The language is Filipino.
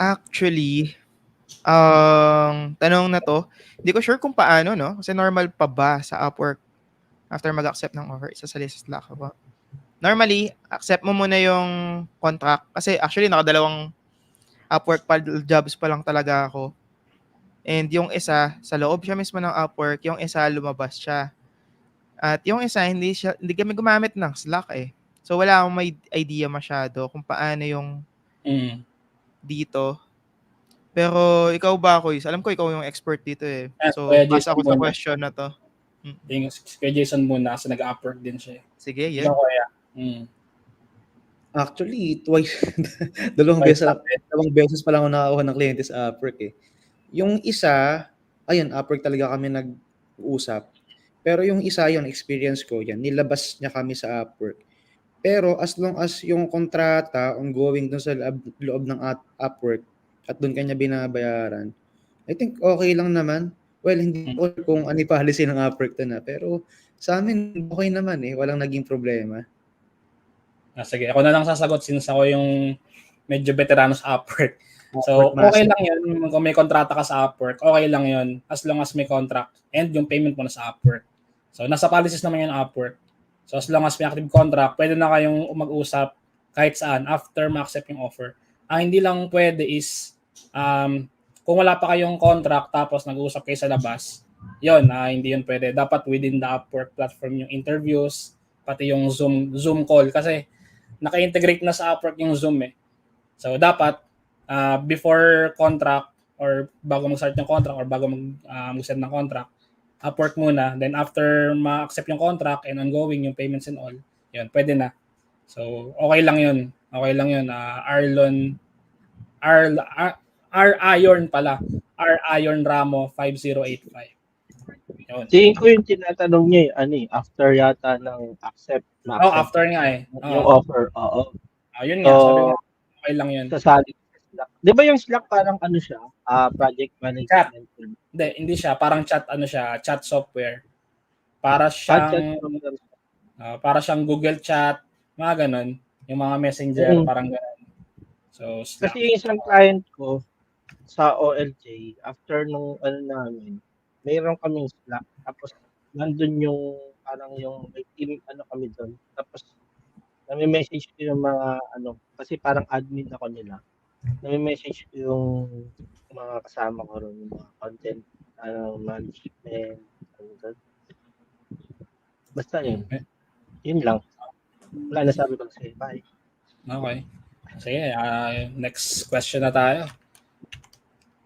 Actually, ang tanong na 'to, hindi ko sure kung paano 'no, kasi normal pa ba sa Upwork after mag-accept ng offer, isasali sa Slack ba? Normally, accept mo muna yung contract kasi actually nakadalawang Upwork jobs pa lang talaga ako. And yung isa, sa loob siya mismo ng Upwork, yung isa lumabas siya. At yung isa hindi kami gumamit ng Slack, eh. So, wala akong may idea masyado kung paano yung Mm. dito. Pero ikaw ba, Kuis? Alam ko ikaw yung expert dito, eh. So, Kuya pass Jason ako sa muna. question na 'to. Yung Kuya Jason muna kasi nag-Upwork din siya. Sige, Ikaw, yun. Kuya. Actually, twice. dalawang beses pa lang ako nakakuha ng kliyente sa Upwork, eh. Yung isa, ayun, Upwork talaga kami nag-usap. Pero yung isa, yung experience ko, yan, nilabas niya kami sa Upwork. Pero as long as yung kontrata ongoing dun sa loob ng Upwork at dun kanya binabayaran, I think okay lang naman. Well, hindi ko sure kung ano yung policy ng Upwork dun, pero sa amin okay naman, eh. Walang naging problema. Sige, ako na lang sasagot since ako yung medyo veterano sa Upwork. So, okay lang yun. Kung may kontrata ka sa Upwork, okay lang yun as long as may contract and yung payment mo na sa Upwork. So, nasa policies naman yung Upwork. So, as long as may active contract, pwede na kayong mag-usap kahit saan after ma-accept yung offer. Ang hindi lang pwede is kung wala pa kayong contract tapos nag-uusap kayo sa labas, yun, hindi yun pwede. Dapat within the Upwork platform yung interviews, pati yung Zoom call kasi naka-integrate na sa Upwork yung Zoom eh. So, dapat before contract or bago mag-start yung contract or bago mag-send ng contract, Upwork muna. Then after ma-accept yung contract and ongoing yung payments and all, yun, pwede na. So, okay lang yun. Okay lang yun. R-Iron pala. R-Iron Ramo 5085. Yun. Tingin ko yung tinatanong niya after yata ng accept. After nga eh. Yung offer, oo. Yun nga, sabi ko, okay lang yun. Sasali sa Slack. Di ba yung Slack parang ano siya? Project management. Hindi siya. Parang chat software. Para siyang Google Chat, mga ganon. Yung mga messenger, parang ganon. So, Slack. Kasi yung isang client ko sa OLJ, after nung namin, mayroon kaming Slack. Tapos, nandun yung parang yung may team kami doon. Tapos, nami-message ko yung mga kasi parang admin ako nila. Nami-message ko yung mga kasama ko ron, yung mga content management, basta yun. Yun lang. Wala na sabi ko kasi. Bye. Okay. Sige, next question na tayo.